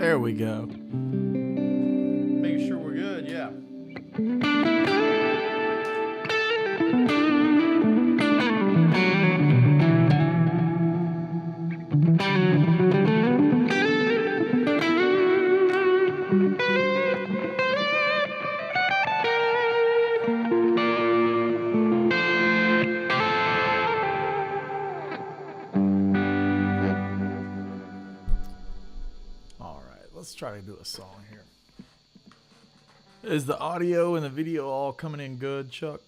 There we go. Making sure we're good, yeah. Let's try to do a song here. Is the audio and the video all coming in good, Chuck?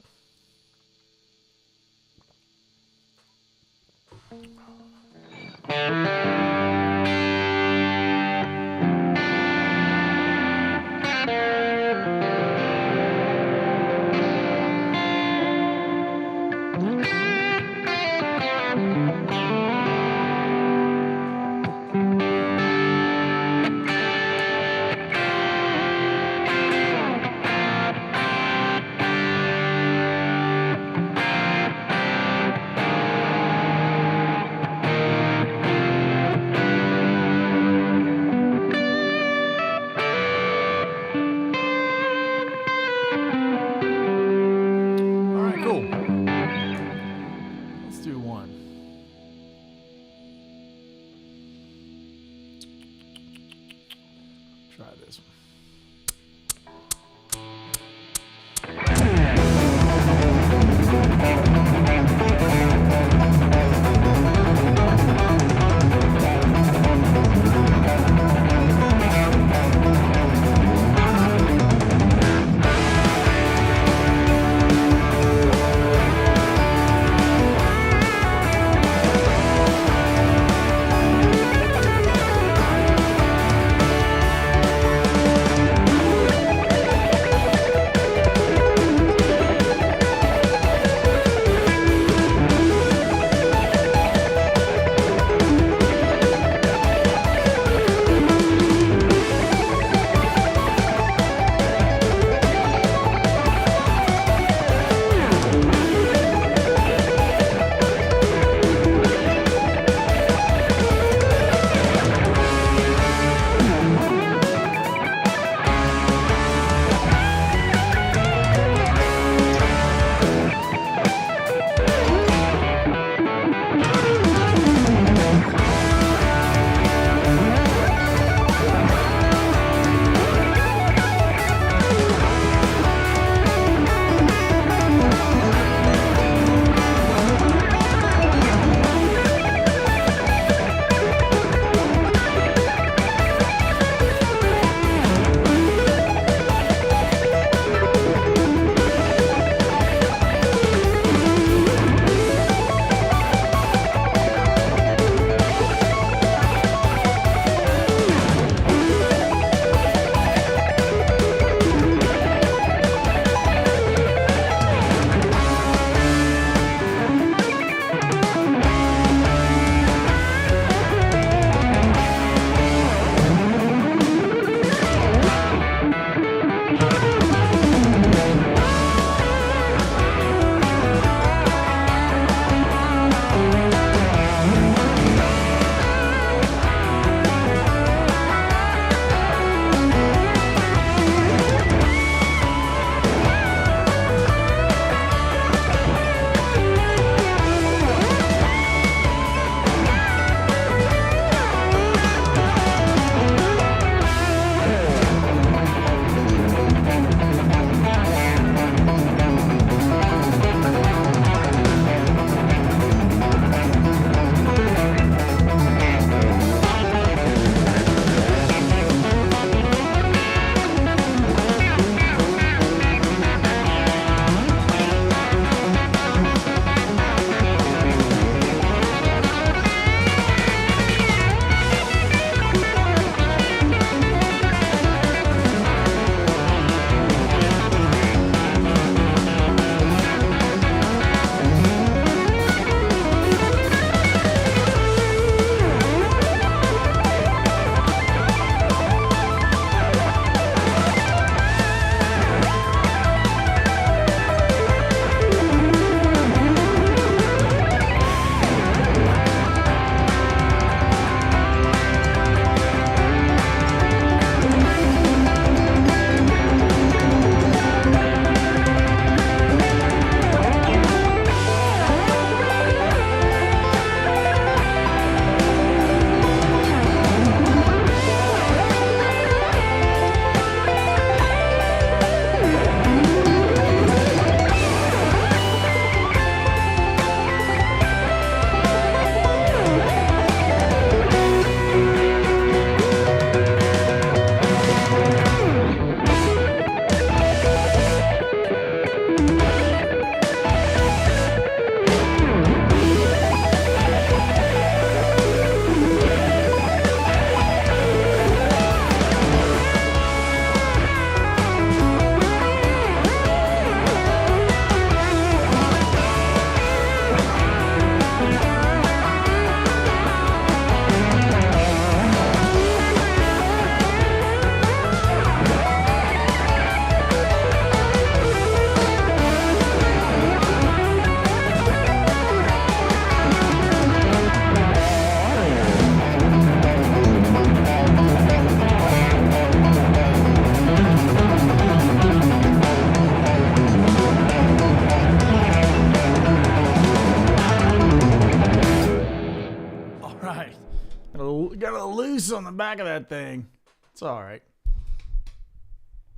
loose on the back of that thing. It's all right.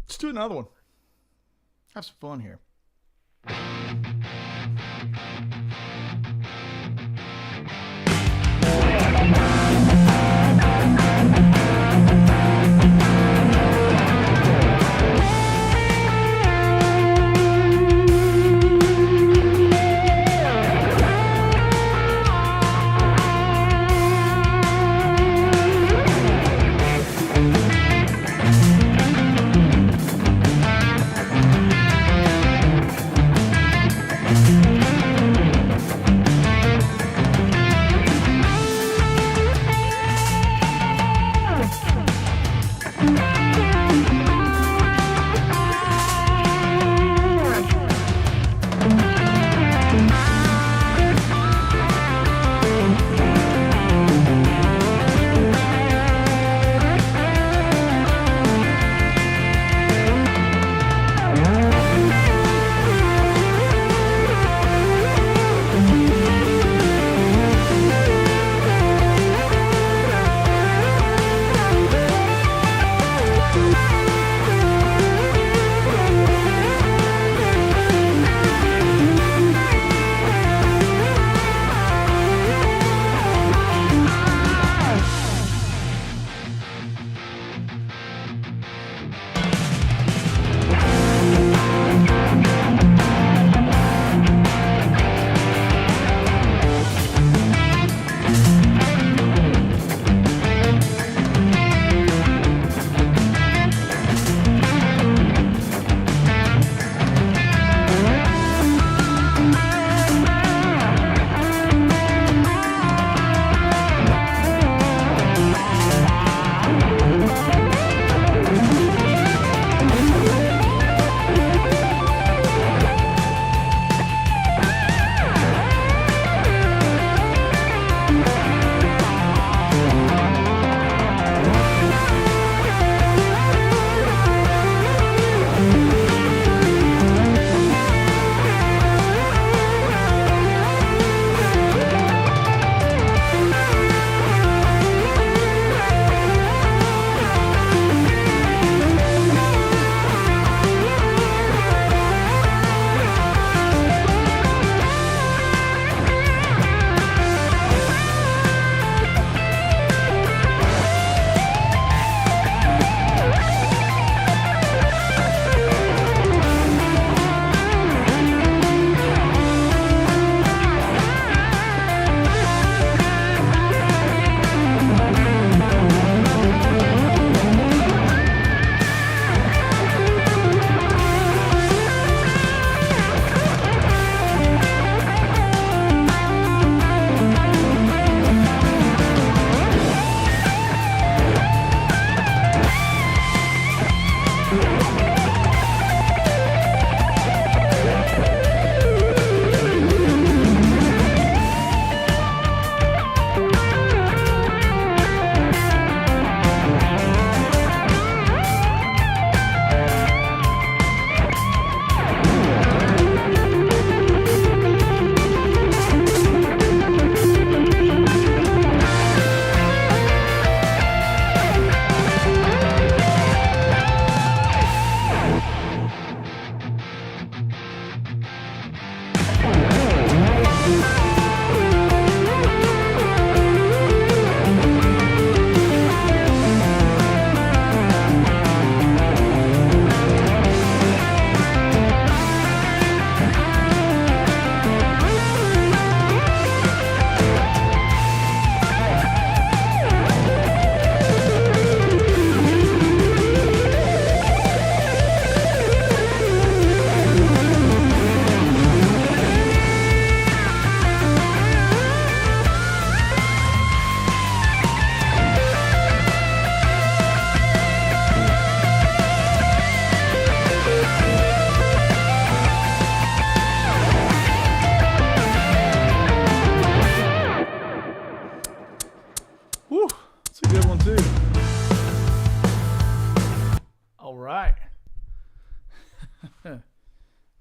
Let's do another one. Have some fun here.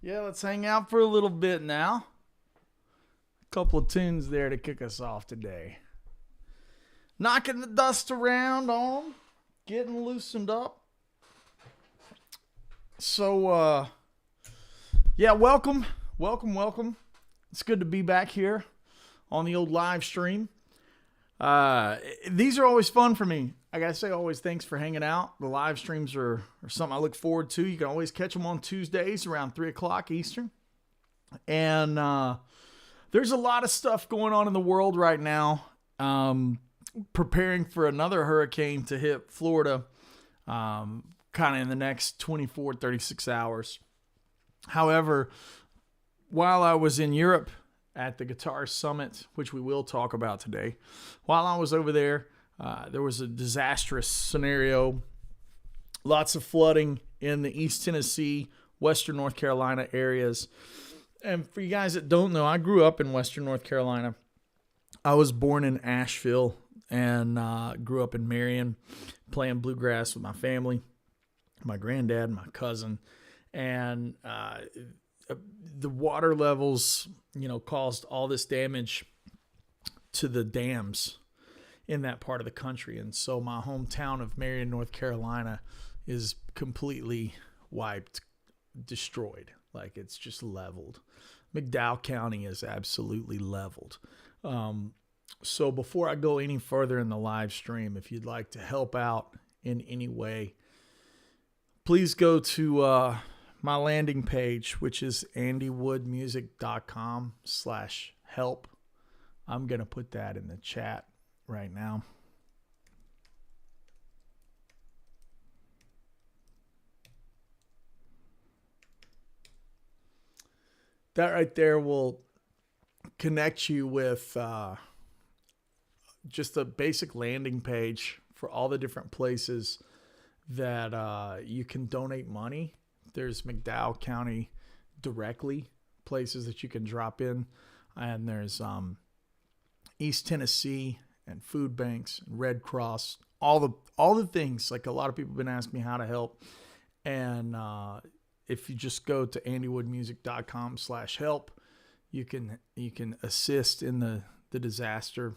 Yeah, let's hang out for a little bit now. A couple of tunes there to kick us off today. knocking the dust around on them, getting loosened up. So, yeah, welcome. It's good to be back here on the old live stream. These are always fun for me. I gotta say, always thanks for hanging out. The live streams are something I look forward to. You can always catch them on Tuesdays around 3 o'clock Eastern. And there's a lot of stuff going on in the world right now. Preparing for another hurricane to hit Florida kind of in the next 24, 36 hours. However, while I was in Europe at the Guitar Summit, which we will talk about today, while I was over there, there was a disastrous scenario. Lots of flooding in the East Tennessee, Western North Carolina areas. And for you guys that don't know, I grew up in Western North Carolina. I was born in Asheville and grew up in Marion, playing bluegrass with my family, my granddad, my cousin. And the water levels, caused all this damage to the dams in that part of the country. And so my hometown of Marion, North Carolina is completely wiped, destroyed. Like, it's just leveled. McDowell County is absolutely leveled. So before I go any further in the live stream, if you'd like to help out in any way, please go to my landing page, which is andywoodmusic.com/help. I'm going to put that in the chat right now. That right there will connect you with just a basic landing page for all the different places that you can donate money. There's McDowell County directly, places that you can drop in. And there's East Tennessee and food banks and Red Cross, all the things. Like, a lot of people have been asking me how to help. And if you just go to andywoodmusic.com/help, you can assist in the disaster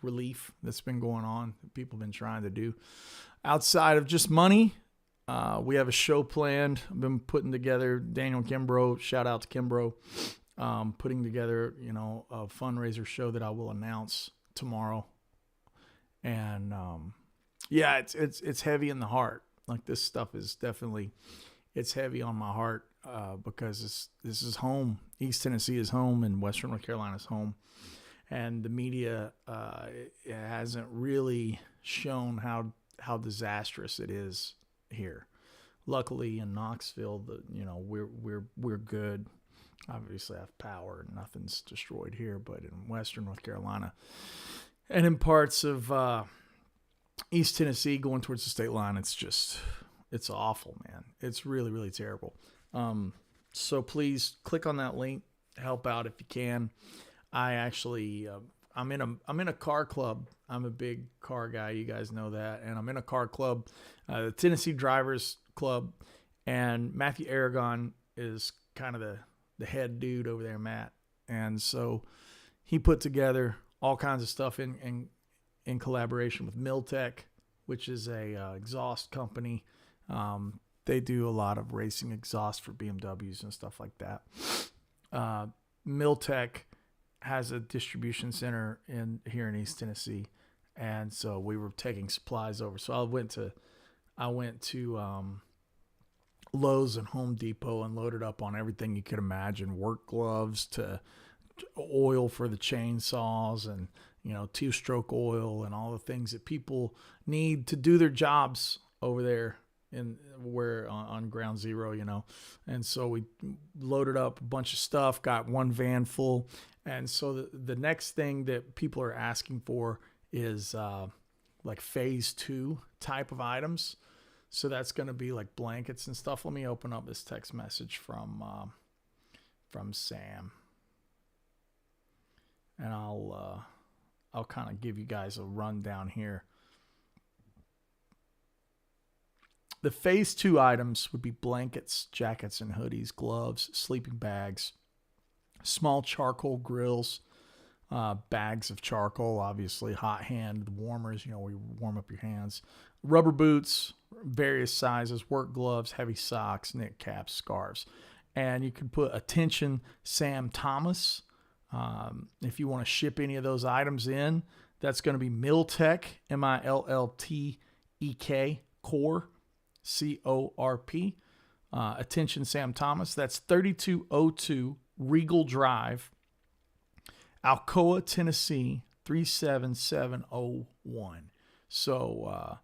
relief that's been going on, that people have been trying to do. Outside of just money, we have a show planned. I've been putting together, Daniel Kimbrough, shout out to Kimbrough, putting together, a fundraiser show that I will announce tomorrow. And yeah, it's heavy in the heart. Like, this stuff is definitely, it's heavy on my heart because this is home. East Tennessee is home and Western North Carolina is home. And the media it hasn't really shown how disastrous it is here. Luckily in Knoxville, we're good. Obviously I have power and nothing's destroyed here, but in Western North Carolina and in parts of East Tennessee going towards the state line, it's awful, man. It's really, really terrible. So please click on that link, help out if you can. I actually, I'm in a car club. I'm a big car guy. You guys know that. And I'm in a car club, the Tennessee Drivers Club. And Matthew Aragon is kind of the head dude over there, Matt. And so he put together all kinds of stuff in collaboration with Miltech, which is a exhaust company. They do a lot of racing exhaust for BMWs and stuff like that. Miltech has a distribution center here in East Tennessee, and so we were taking supplies over. So I went to Lowe's and Home Depot and loaded up on everything you could imagine: work gloves to oil for the chainsaws and two-stroke oil and all the things that people need to do their jobs over there on Ground Zero, And so we loaded up a bunch of stuff, got one van full. And so the next thing that people are asking for is like phase 2 type of items. So that's going to be like blankets and stuff. Let me open up this text message from Sam. And I'll kind of give you guys a rundown here. The phase 2 items would be blankets, jackets and hoodies, gloves, sleeping bags, small charcoal grills, bags of charcoal, obviously hot hand warmers, where you warm up your hands, rubber boots, various sizes, work gloves, heavy socks, knit caps, scarves. And you can put attention Sam Thomas. If you want to ship any of those items in, that's going to be Milltek, Milltek, Corp, CORP. Attention Sam Thomas. That's 3202 Regal Drive, Alcoa, Tennessee, 37701. So,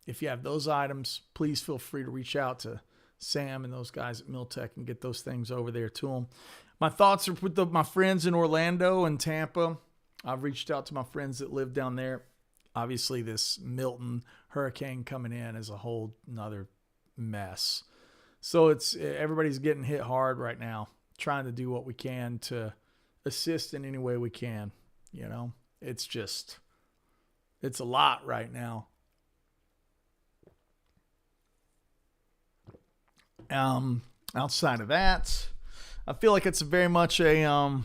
if you have those items, please feel free to reach out to Sam and those guys at Milltek and get those things over there to them. My thoughts are with my friends in Orlando and Tampa. I've reached out to my friends that live down there. Obviously, this Milton hurricane coming in is a whole nother mess. So everybody's getting hit hard right now, trying to do what we can to assist in any way we can. It's a lot right now. Outside of that, I feel like it's very much a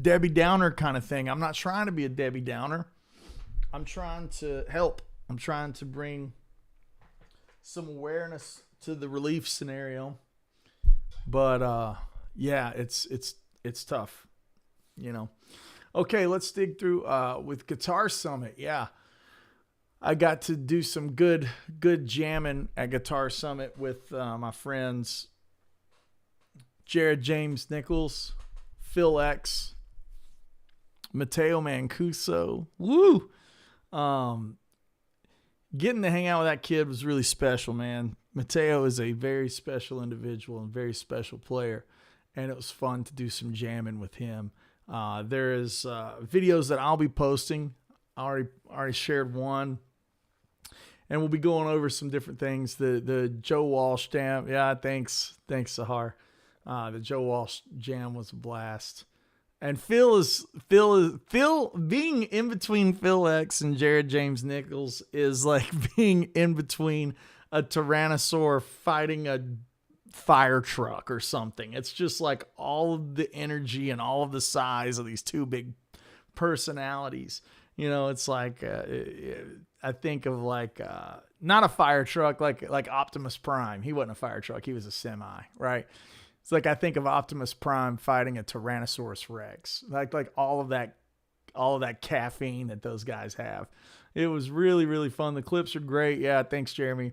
Debbie Downer kind of thing. I'm not trying to be a Debbie Downer. I'm trying to help. I'm trying to bring some awareness to the relief scenario. But it's tough, Okay, let's dig through with Guitar Summit. Yeah. I got to do some good jamming at Guitar Summit with my friends Jared James Nichols, Phil X, Matteo Mancuso. Woo! Getting to hang out with that kid was really special, man. Matteo is a very special individual and very special player, and it was fun to do some jamming with him. There is videos that I'll be posting. I already shared one. And we'll be going over some different things. The Joe Walsh jam. Yeah, thanks, Sahar. The Joe Walsh jam was a blast. And Phil being in between Phil X and Jared James Nichols is like being in between a Tyrannosaur fighting a fire truck or something. It's just like all of the energy and all of the size of these two big personalities. It's like I think of like not a fire truck like Optimus Prime. He wasn't a fire truck. He was a semi, right? It's like I think of Optimus Prime fighting a Tyrannosaurus Rex. Like all of that caffeine that those guys have. It was really, really fun. The clips are great. Yeah, thanks, Jeremy.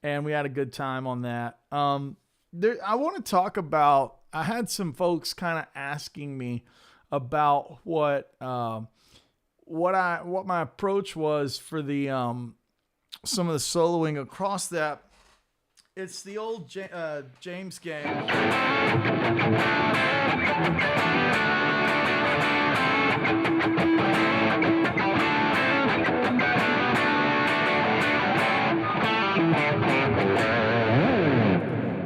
And we had a good time on that. I want to talk about. I had some folks kind of asking me about what my approach was for the some of the soloing across that. It's the old James game.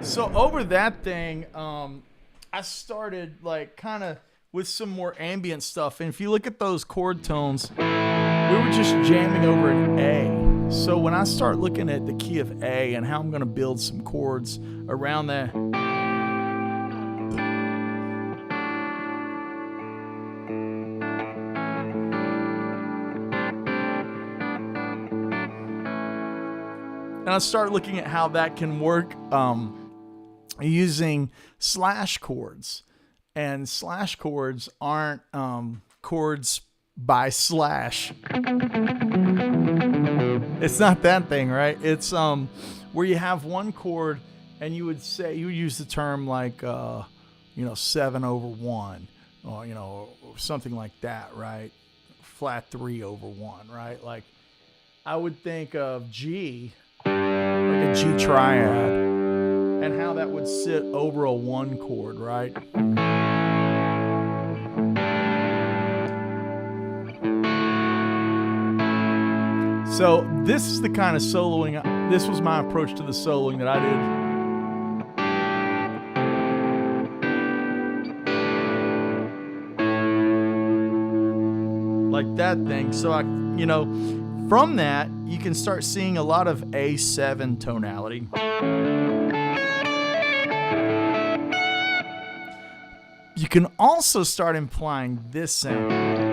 So over that thing, I started like kind of with some more ambient stuff. And if you look at those chord tones, we were just jamming over an A. So when I start looking at the key of A and how I'm going to build some chords around that, and I start looking at how that can work using slash chords. And slash chords aren't chords by slash. It's not that thing, right? It's where you have one chord and you would use the term like 7/1 or something like that, right? Flat 3/1, right? Like I would think of G, like a G triad, and how that would sit over a 1 chord, right? So this is the kind of soloing, this was my approach to the soloing that I did. Like that thing. So from that, you can start seeing a lot of A7 tonality. You can also start implying this sound.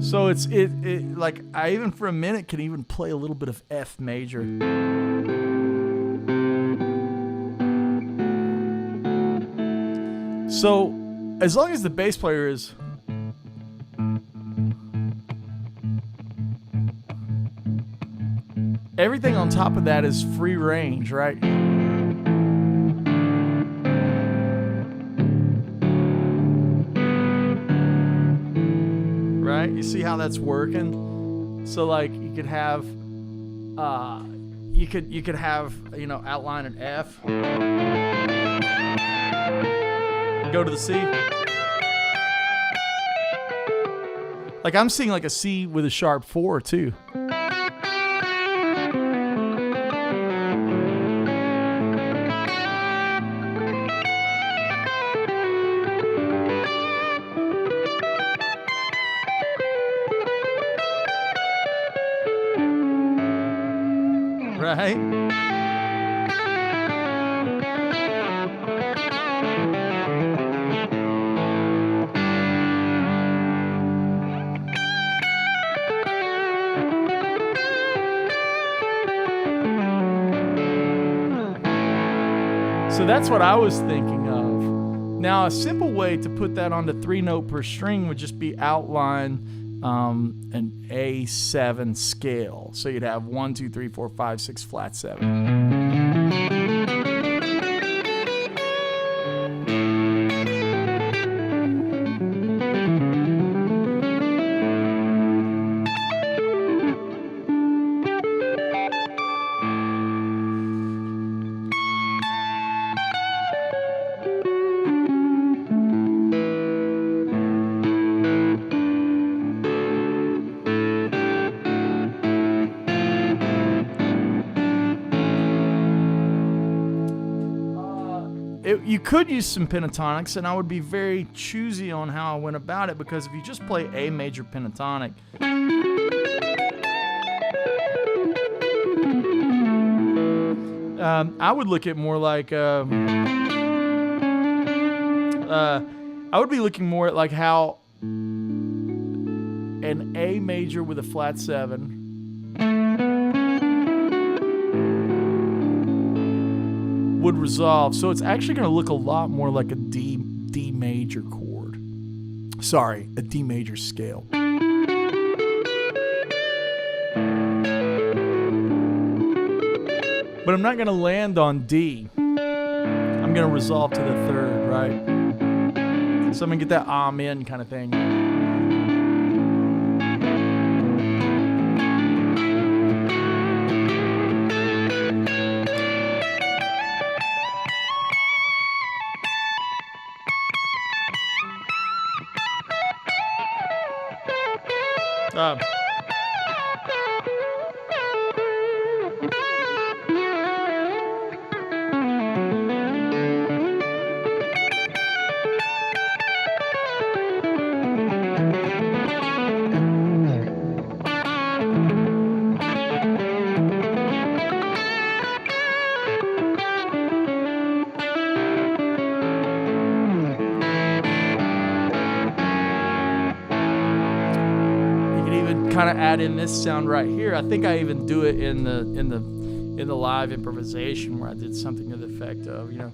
So it's like I even for a minute can even play a little bit of F major. So as long as the bass player is everything on top of that is free range, right? Right? You see how that's working? So like you could have you could have, you know, outline an F. Go to the C. Like I'm seeing like a C with a sharp 4 too. Right? So that's what I was thinking of. Now, a simple way to put that on the 3-note per string would just be outline an A7 scale. So you'd have 1, 2, 3, 4, 5, 6, flat 7. You could use some pentatonics, and I would be very choosy on how I went about it, because if you just play A major pentatonic, I would look at more like I would be looking more at like how an A major with a flat 7 would resolve. So it's actually going to look a lot more like a D major chord. Sorry, a D major scale. But I'm not going to land on D. I'm going to resolve to the 3rd, right? So I'm going to get that amen kind of thing. Kind of add in this sound right here. I think I even do it in the live improvisation where I did something to the effect of, you know.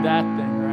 That thing, right?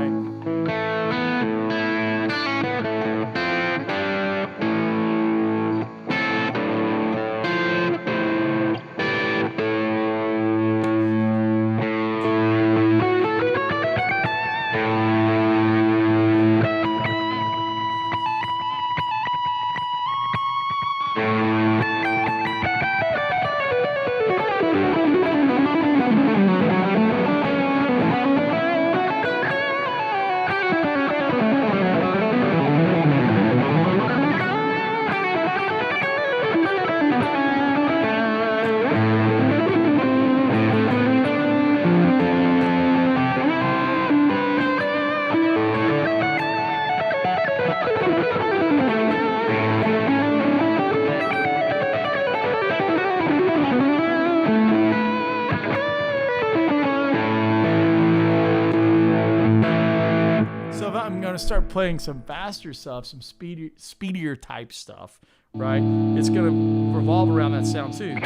start playing some faster stuff, some speedier type stuff, right? It's going to revolve around that sound too.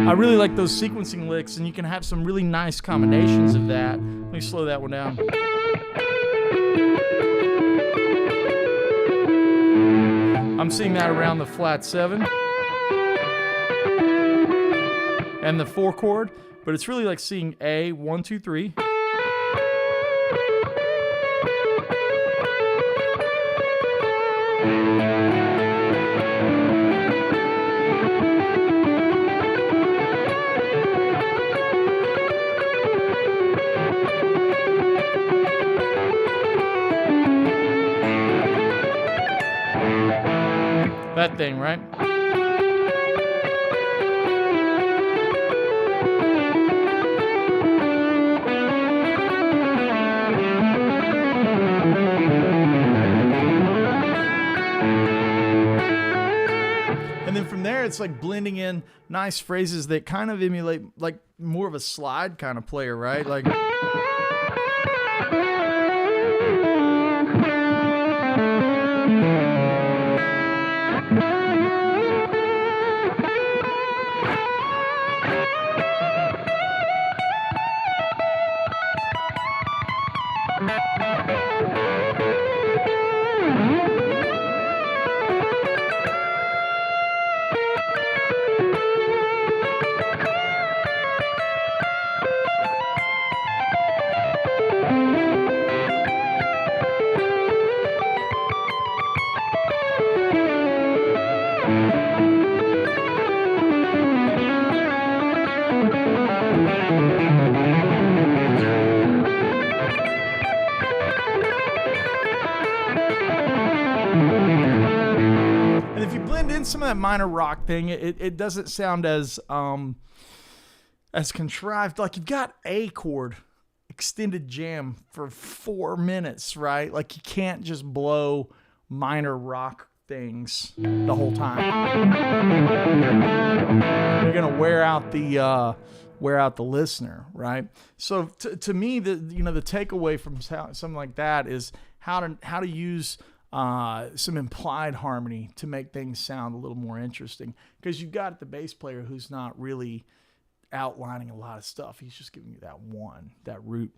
I really like those sequencing licks, and you can have some really nice combinations of that. Let me slow that one down. I'm seeing that around the flat 7 and the 4 chord, but it's really like seeing A, 1, 2, 3. That thing, right? And then from there, it's like blending in nice phrases that kind of emulate like more of a slide kind of player, right? Like. Some of that minor rock thing, it doesn't sound as contrived. Like you've got A chord extended jam for 4 minutes, right? Like you can't just blow minor rock things the whole time. You're gonna wear out the listener, right? So to me, the takeaway from something like that is how to use some implied harmony to make things sound a little more interesting, because you've got the bass player who's not really outlining a lot of stuff. He's just giving you that root.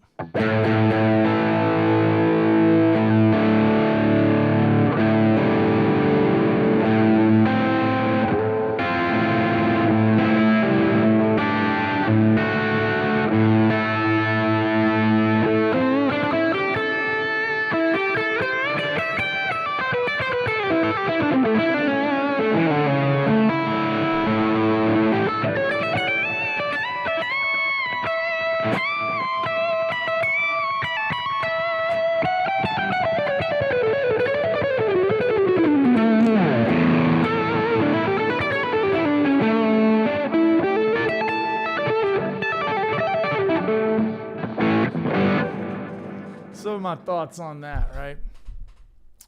Some of my thoughts on that, right?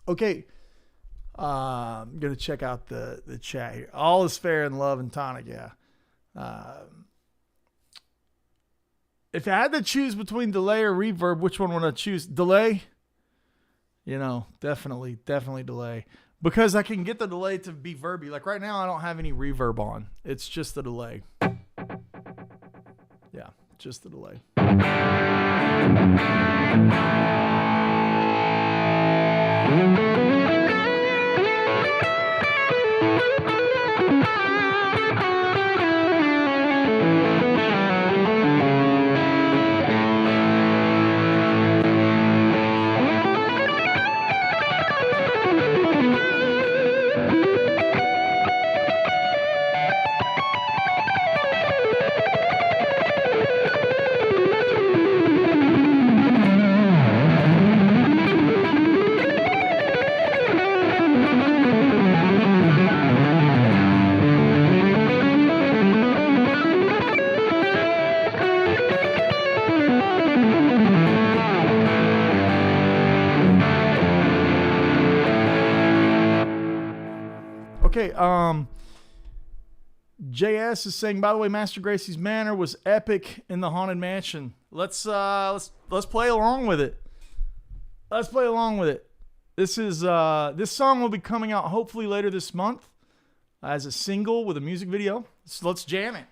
Okay. I'm going to check out the chat here. All is fair in love and tonic, yeah. If I had to choose between delay or reverb, which one would I choose? Delay? Definitely delay. Because I can get the delay to be verby. Like right now, I don't have any reverb on. It's just the delay. Yeah, just the delay. JS is saying, by the way, Master Gracie's Manor was epic in the Haunted Mansion. Let's play along with it. Let's play along with it. This song will be coming out hopefully later this month as a single with a music video. So let's jam it.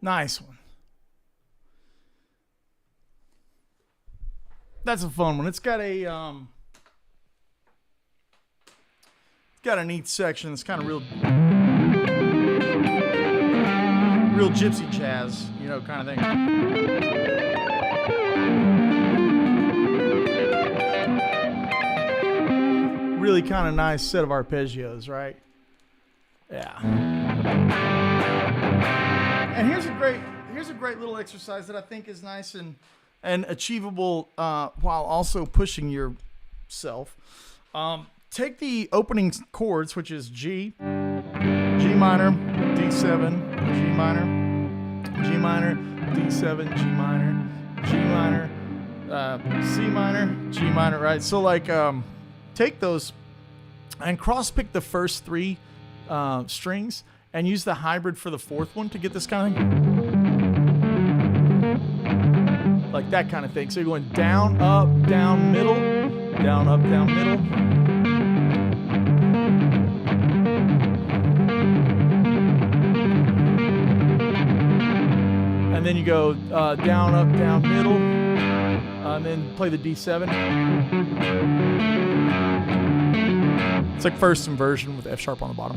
Nice one. That's a fun one. It's got a neat section. It's kind of real gypsy jazz, you know, kind of thing. Really kind of nice set of arpeggios, right? Yeah. And here's a great little exercise that I think is nice and achievable while also pushing yourself. Take the opening chords, which is G, G minor, D7, G minor, G minor, D7, G minor, G minor, C minor, G minor, right? So like take those and cross pick the first three strings and use the hybrid for the fourth one to get this kind of thing. Like that kind of thing. So you're going down, up, down, middle, down, up, down, middle. And then you go down, up, down, middle, and then play the D7. It's like first inversion with F sharp on the bottom.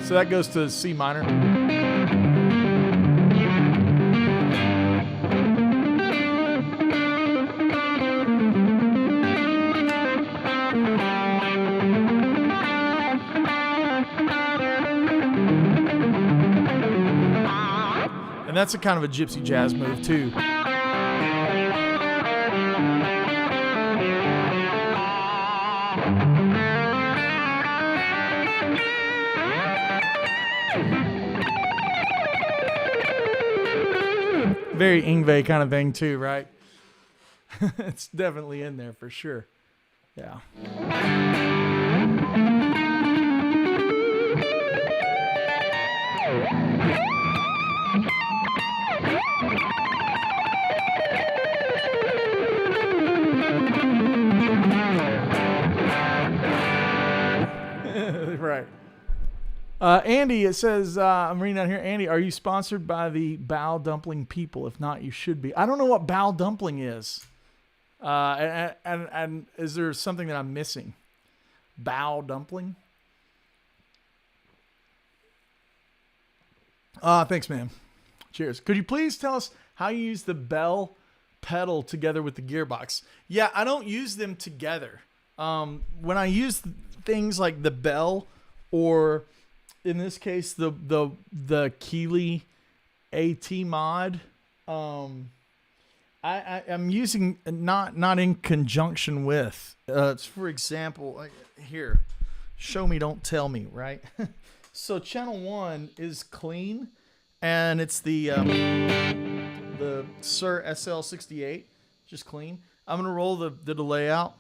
So that goes to C minor. And that's a kind of a gypsy jazz move too. Very Yngwie kind of thing too, right? It's definitely in there for sure. Yeah. Right. Andy, it says, I'm reading down here, Andy, are you sponsored by the Bao Dumpling people? If not, you should be. I don't know what Bao Dumpling is. And is there something that I'm missing? Bao Dumpling? Thanks, man. Cheers. Could you please tell us how you use the bell pedal together with the gearbox? Yeah, I don't use them together. When I use things like the bell, or in this case the Keeley AT mod, I'm using not in conjunction with. For example, like here, show me, don't tell me, right? So channel 1 is clean, and it's the Sir SL68, just clean. I'm gonna roll the delay out.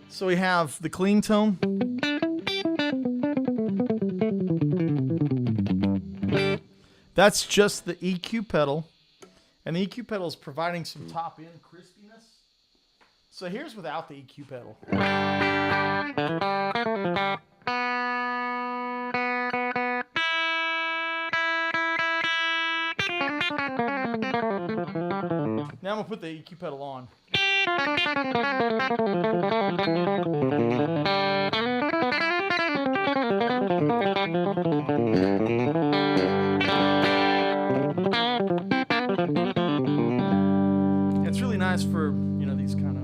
So we have the clean tone. That's just the EQ pedal. And the EQ pedal is providing some top end crispiness. So here's without the EQ pedal. Now I'm gonna put the EQ pedal on. It's really nice for, you know, these kind of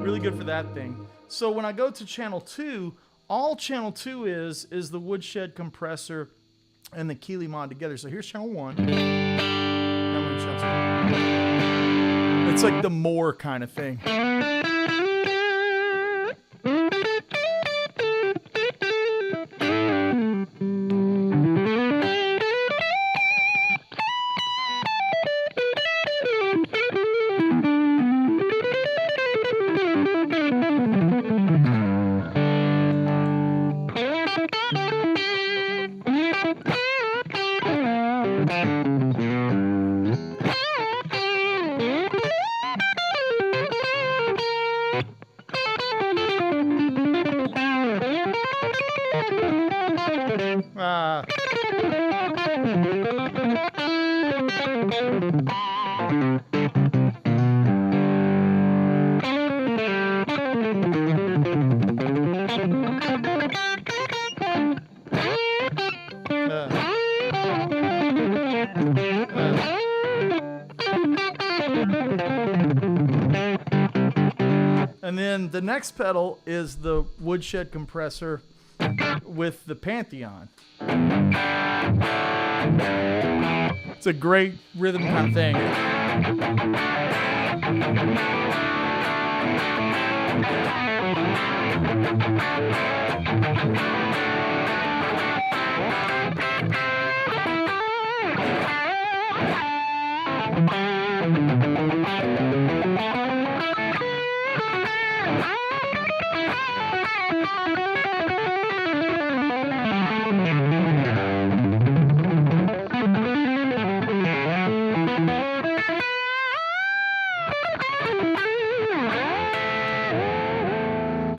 really good for that thing. So when I go to channel 2, all channel 2 is the Woodshed compressor and the Keeley mod together. So here's channel 1. Now I'm channel 2. It's like the more kind of thing. And then the next pedal is the Woodshed compressor with the Pantheon. It's a great rhythm kind of thing.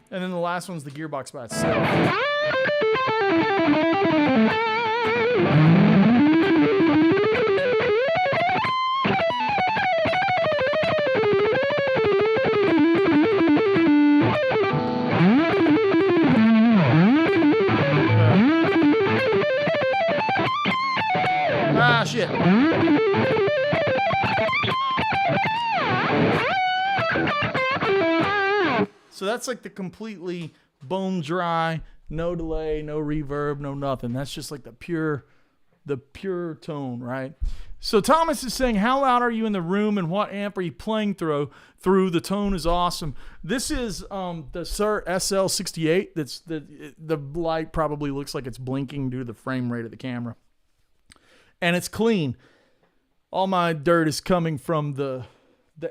And then the last one's the gearbox by itself. Ah, shit. So that's like the completely bone dry, no delay, no reverb, no nothing. That's just like the pure tone, right? So Thomas is saying, how loud are you in the room and what amp are you playing through? The tone is awesome. This is the Sir SL68. That's the light probably looks like it's blinking due to the frame rate of the camera. And it's clean. All my dirt is coming from the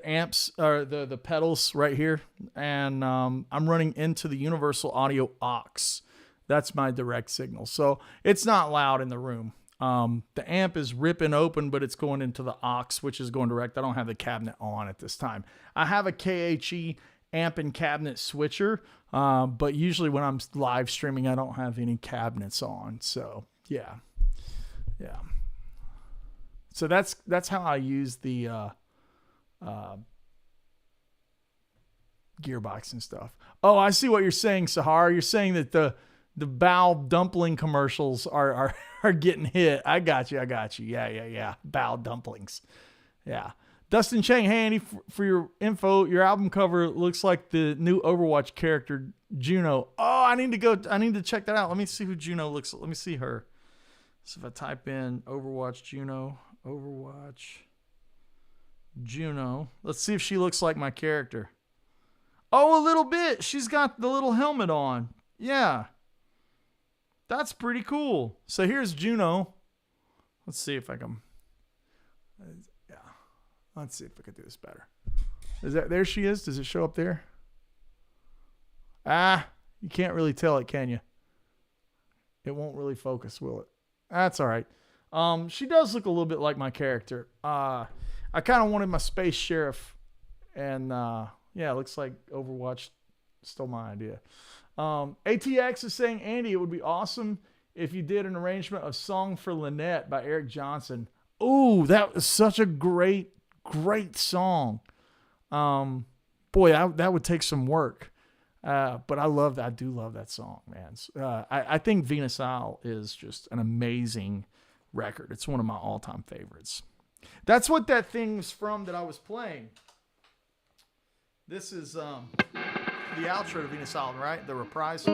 amps or the pedals right here, and I'm running into the Universal Audio aux. That's my direct signal, so it's not loud in the room. The amp is ripping open, but it's going into the aux, which is going direct. I don't have the cabinet on at this time. I have a KHE amp and cabinet switcher, but usually when I'm live streaming, I don't have any cabinets on. So yeah. So that's how I use the gearbox and stuff. Oh, I see what you're saying, Sahara. You're saying that the Bao dumpling commercials are getting hit. I got you. Yeah. Bao dumplings. Yeah. Dustin Chang, hey Andy, for your info, your album cover looks like the new Overwatch character Juno. Oh, I need to check that out. Let me see who Juno looks like. Let me see her. So if I type in Overwatch Juno, let's see if she looks like my character. Oh, a little bit. She's got the little helmet on. Yeah. That's pretty cool. So here's Juno. Let's see if I can. Yeah. Let's see if I can do this better. There she is. Does it show up there? You can't really tell it, can you? It won't really focus, will it? That's all right. She does look a little bit like my character. I kind of wanted my space sheriff, and yeah, it looks like Overwatch stole my idea. ATX is saying, Andy, it would be awesome if you did an arrangement of Song for Lynette by Eric Johnson. Ooh, that was such a great song. Boy, that would take some work. But I do love that song, man. I think Venus Isle is just an amazing record. It's one of my all-time favorites. That's what that thing's from that I was playing. This is the outro to Venus Isle, right? The reprise. Isn't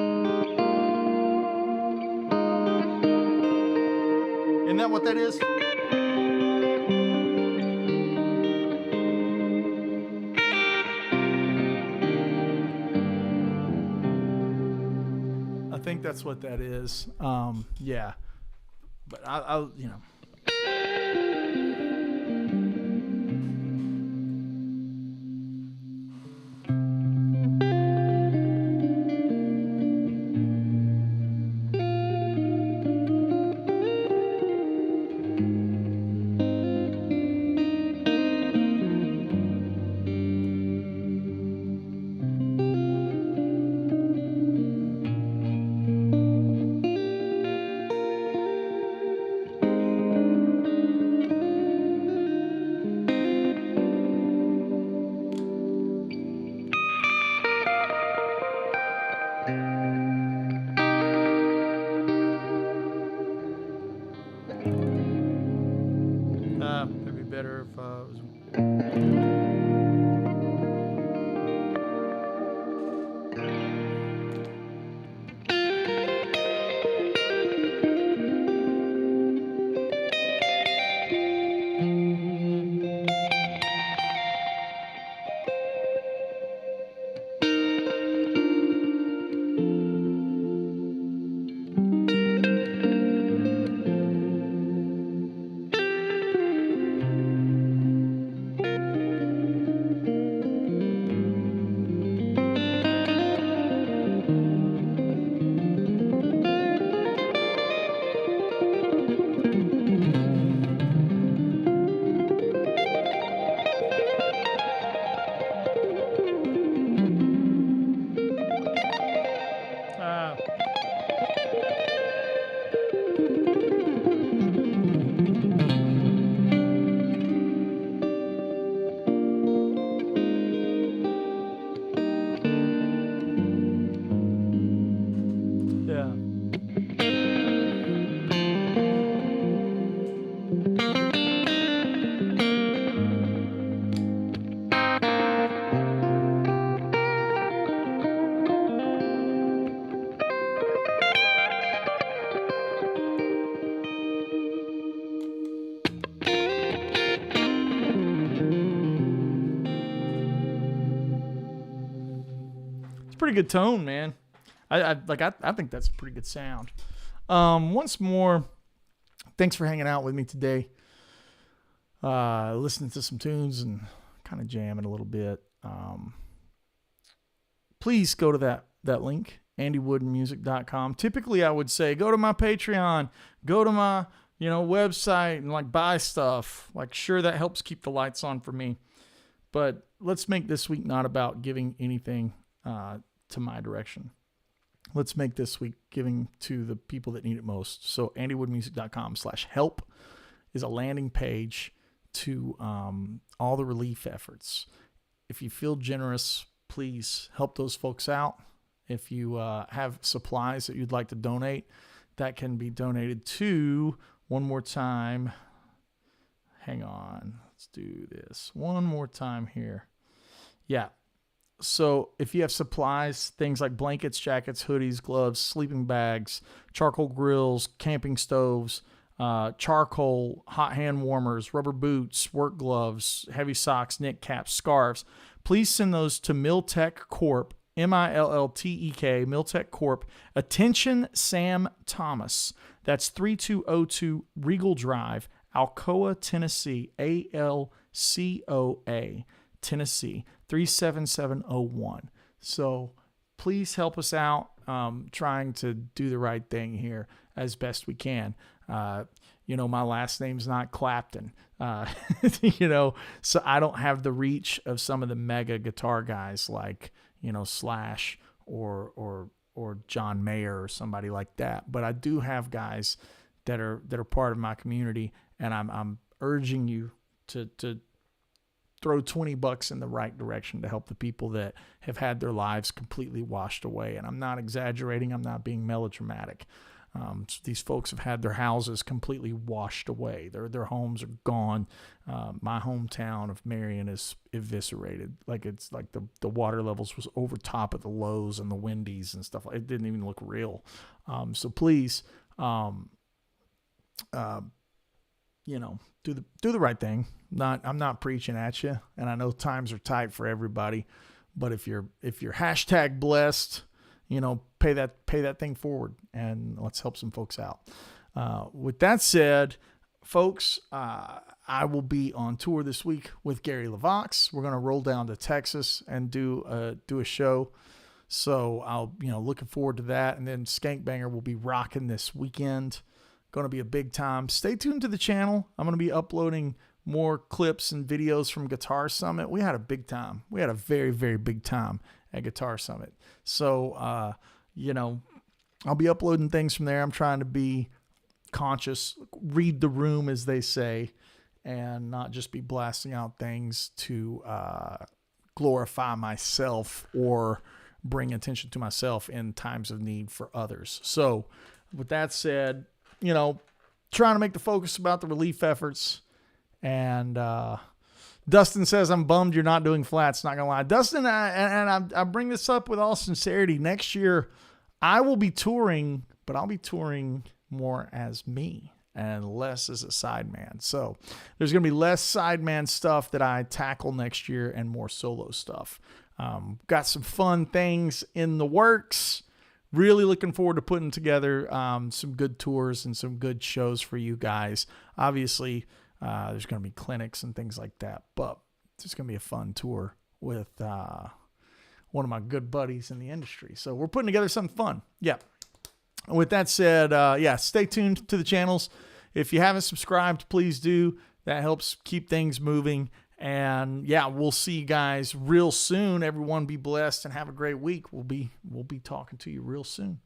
that what that is? I think that's what that is. Yeah. But I'll you know. It'd be better if it was. pretty good tone, man. I think that's a pretty good sound. Once more, thanks for hanging out with me today. Listening to some tunes and kind of jamming a little bit. Please go to that link, andywoodenmusic.com. Typically, I would say go to my Patreon, go to my website, and like buy stuff. Like, sure, that helps keep the lights on for me. But let's make this week not about giving anything to my direction. Let's make this week giving to the people that need it most. So andywoodenmusic.com/help is a landing page to all the relief efforts. If you feel generous, please help those folks out. If you have supplies that you'd like to donate, that can be donated to, one more time. Hang on. Let's do this one more time here. Yeah. So if you have supplies, things like blankets, jackets, hoodies, gloves, sleeping bags, charcoal grills, camping stoves, charcoal, hot hand warmers, rubber boots, work gloves, heavy socks, knit caps, scarves, please send those to Milltech Corp, Milltek, Milltech Corp. Attention, Sam Thomas. That's 3202 Regal Drive, Alcoa, Tennessee, ALCOA, Tennessee, 37701. So please help us out, trying to do the right thing here as best we can. My last name's not Clapton, so I don't have the reach of some of the mega guitar guys like, Slash or John Mayer or somebody like that. But I do have guys that are part of my community, and I'm urging you to throw $20 in the right direction to help the people that have had their lives completely washed away. And I'm not exaggerating. I'm not being melodramatic. These folks have had their houses completely washed away. Their homes are gone. My hometown of Marion is eviscerated. Like, it's like the water levels was over top of the Lowe's and the Wendy's and stuff. It didn't even look real. So please, do the right thing. I'm not preaching at you, and I know times are tight for everybody, but if you're hashtag blessed, pay that thing forward, and let's help some folks out. With that said, folks, I will be on tour this week with Gary LaVox. We're going to roll down to Texas and do a show. So I'll, looking forward to that. And then Skank Banger will be rocking this weekend. Going to be a big time. Stay tuned to the channel. I'm going to be uploading more clips and videos from Guitar Summit. We had a big time. We had a very, very big time at Guitar Summit. So, I'll be uploading things from there. I'm trying to be conscious, read the room, as they say, and not just be blasting out things to glorify myself or bring attention to myself in times of need for others. So with that said, trying to make the focus about the relief efforts. And Dustin says, I'm bummed you're not doing flats. Not going to lie. Dustin, I bring this up with all sincerity. Next year, I will be touring, but I'll be touring more as me and less as a sideman. So there's going to be less sideman stuff that I tackle next year and more solo stuff. Got some fun things in the works. Really looking forward to putting together some good tours and some good shows for you guys. Obviously, there's going to be clinics and things like that, but it's going to be a fun tour with one of my good buddies in the industry. So we're putting together something fun. Yeah. With that said, stay tuned to the channels. If you haven't subscribed, please do. That helps keep things moving. And we'll see you guys real soon. Everyone be blessed and have a great week. We'll be talking to you real soon.